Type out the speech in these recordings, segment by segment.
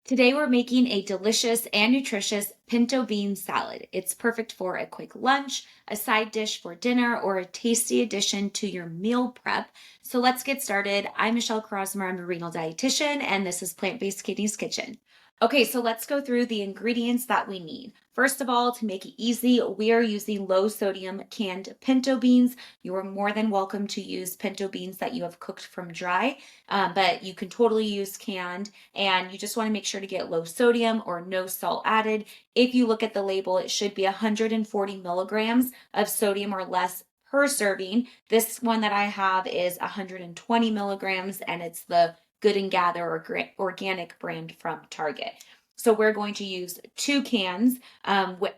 Today we're making a delicious and nutritious pinto bean salad. It's perfect for a quick lunch, a side dish for dinner, or a tasty addition to your meal prep. So let's get started. I'm Michelle Krosmer. I'm a renal dietitian, and this is Plant-Based Kidney's Kitchen. Okay, so let's go through the ingredients that we need. First of all, to make it easy, we are using low sodium canned pinto beans. You are more than welcome to use pinto beans that you have cooked from dry, but you can totally use canned, and you just want to make sure to get low sodium or no salt added. If you look at the label, it should be 140 milligrams of sodium or less per serving. This one that I have is 120 milligrams, and it's the Good and Gather or organic brand from Target. So we're going to use 2 cans,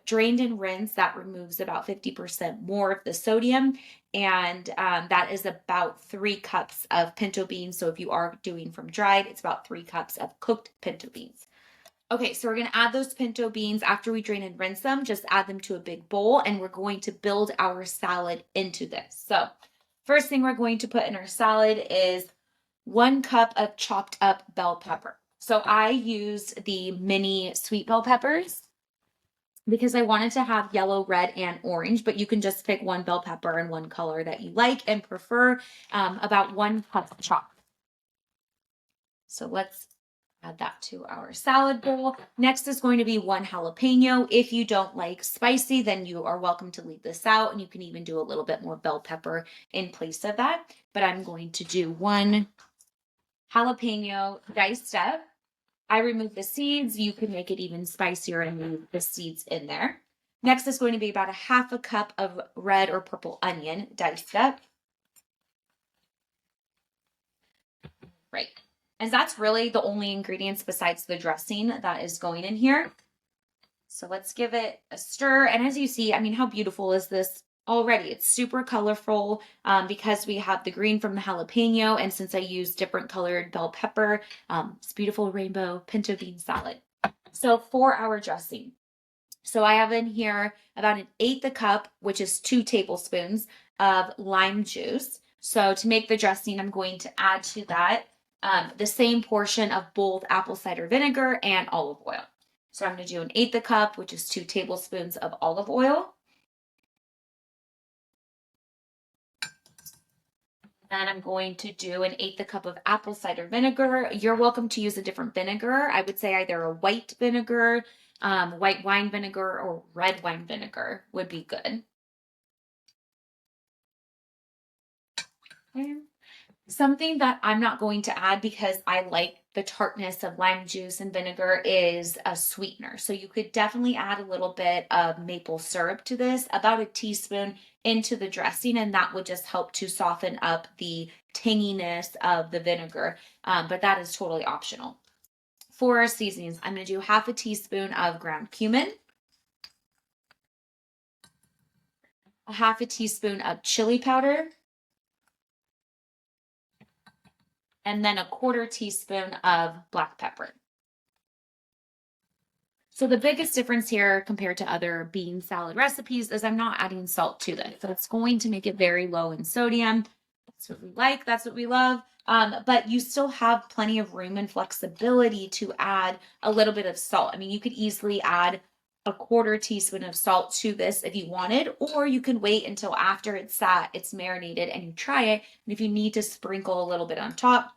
drained and rinsed. That removes about 50% more of the sodium. And that is about 3 cups of pinto beans. So if you are doing from dried, it's about 3 cups of cooked pinto beans. Okay, so we're going to add those pinto beans after we drain and rinse them. Just add them to a big bowl, and we're going to build our salad into this. So first thing we're going to put in our salad is 1 cup of chopped up bell pepper. So I used the mini sweet bell peppers because I wanted to have yellow, red, and orange, but you can just pick 1 bell pepper and 1 color that you like and prefer, about 1 cup chopped. So let's add that to our salad bowl. Next is going to be 1 jalapeno. If you don't like spicy, then you are welcome to leave this out, and you can even do a little bit more bell pepper in place of that. But I'm going to do 1 jalapeno diced up. I removed the seeds. You can make it even spicier and leave the seeds in there. Next is going to be about 1/2 cup of red or purple onion diced up. Right. And that's really the only ingredients besides the dressing that is going in here. So let's give it a stir. And as you see, I mean, how beautiful is this already? It's super colorful because we have the green from the jalapeno. And since I use different colored bell pepper, it's beautiful rainbow pinto bean salad. So for our dressing, so I have in here about 1/8 cup, which is 2 tablespoons of lime juice. So to make the dressing, I'm going to add to that the same portion of both apple cider vinegar and olive oil. So I'm going to do 1/8 cup, which is 2 tablespoons of olive oil. Then I'm going to do 1/8 cup of apple cider vinegar. You're welcome to use a different vinegar. I would say either a white vinegar, white wine vinegar, or red wine vinegar would be good. Okay. Something that I'm not going to add because I like the tartness of lime juice and vinegar is a sweetener. So you could definitely add a little bit of maple syrup to this, about 1 teaspoon into the dressing, and that would just help to soften up the tanginess of the vinegar. But that is totally optional. For our seasonings, I'm going to do 1/2 teaspoon of ground cumin, 1/2 teaspoon of chili powder, and then 1/4 teaspoon of black pepper. So the biggest difference here compared to other bean salad recipes is I'm not adding salt to this. So it's going to make it very low in sodium. That's what we like. That's what we love. But you still have plenty of room and flexibility to add a little bit of salt. I mean, you could easily add 1/4 teaspoon of salt to this if you wanted, or you can wait until after it's sat, it's marinated, and you try it. And if you need to sprinkle a little bit on top,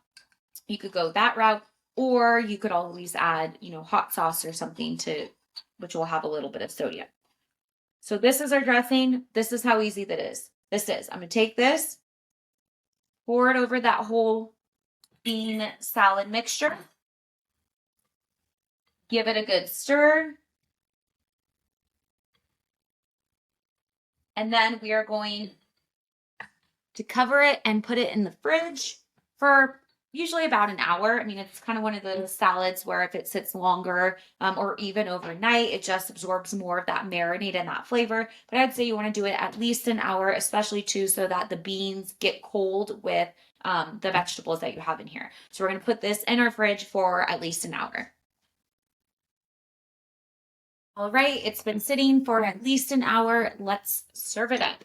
you could go that route, or you could always add, hot sauce or something which will have a little bit of sodium. So this is our dressing. This is how easy that is. I'm going to take this, pour it over that whole bean salad mixture, give it a good stir, and then we are going to cover it and put it in the fridge for usually about an hour. I mean, it's kind of one of those salads where if it sits longer or even overnight, it just absorbs more of that marinade and that flavor. But I'd say you want to do it at least an hour, especially too, so that the beans get cold with the vegetables that you have in here. So we're going to put this in our fridge for at least an hour. All right, it's been sitting for at least an hour. Let's serve it up.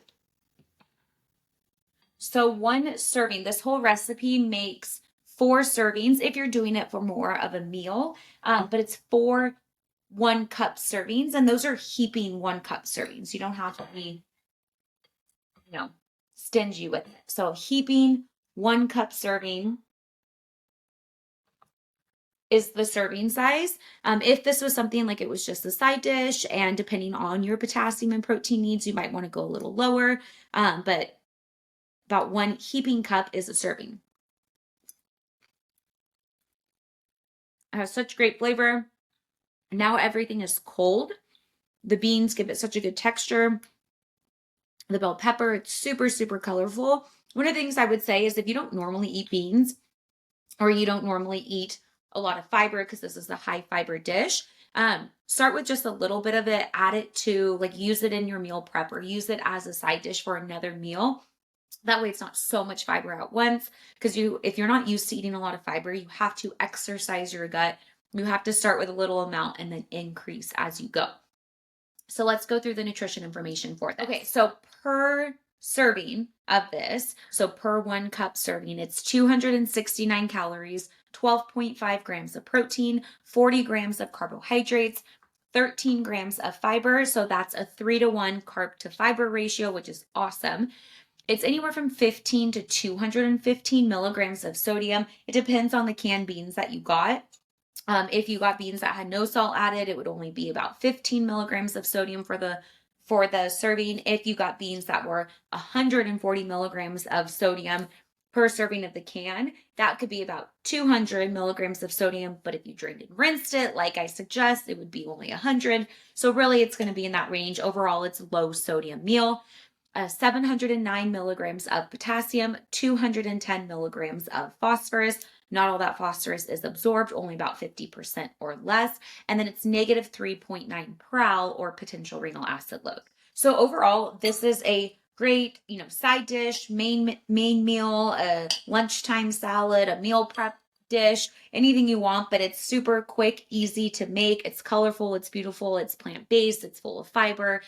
So 1 serving, this whole recipe makes 4 servings if you're doing it for more of a meal, but it's 4 1-cup servings, and those are heaping 1-cup servings. You don't have to be, stingy with it. So heaping 1-cup serving is the serving size. If this was something like it was just a side dish, and depending on your potassium and protein needs, you might want to go a little lower. But about 1 heaping cup is a serving. It has such great flavor. Now everything is cold. The beans give it such a good texture. The bell pepper, it's super, super colorful. One of the things I would say is if you don't normally eat beans, or you don't normally eat a lot of fiber, because this is a high fiber dish, start with just a little bit of it, add it to, like, use it in your meal prep or use it as a side dish for another meal. That way it's not so much fiber at once, because if you're not used to eating a lot of fiber, you have to exercise your gut. You have to start with a little amount and then increase as you go. So let's go through the nutrition information for this. Okay, so per serving of this, so per 1-cup serving, it's 269 calories, 12.5 grams of protein, 40 grams of carbohydrates, 13 grams of fiber. So that's a 3-to-1 carb to fiber ratio, which is awesome. It's anywhere from 15 to 215 milligrams of sodium. It depends on the canned beans that you got. If you got beans that had no salt added, it would only be about 15 milligrams of sodium for the serving. If you got beans that were 140 milligrams of sodium per serving of the can, that could be about 200 milligrams of sodium. But if you drained and rinsed it, like I suggest, it would be only 100. So really, it's going to be in that range. Overall, it's a low sodium meal. 709 milligrams of potassium, 210 milligrams of phosphorus. Not all that phosphorus is absorbed, only about 50% or less. And then it's negative 3.9 pral, or potential renal acid load. So overall, this is a great, side dish, main meal, a lunchtime salad, a meal prep dish, anything you want, but it's super quick, easy to make. It's colorful, it's beautiful, it's plant-based, it's full of fiber,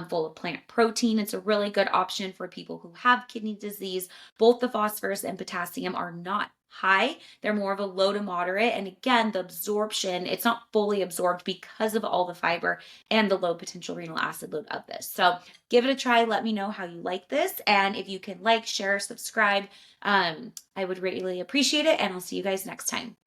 full of plant protein. It's a really good option for people who have kidney disease. Both the phosphorus and potassium are not high. They're more of a low to moderate. And again, the absorption, it's not fully absorbed because of all the fiber and the low potential renal acid load of this. So give it a try. Let me know how you like this. And if you can like, share, subscribe, I would really appreciate it. And I'll see you guys next time.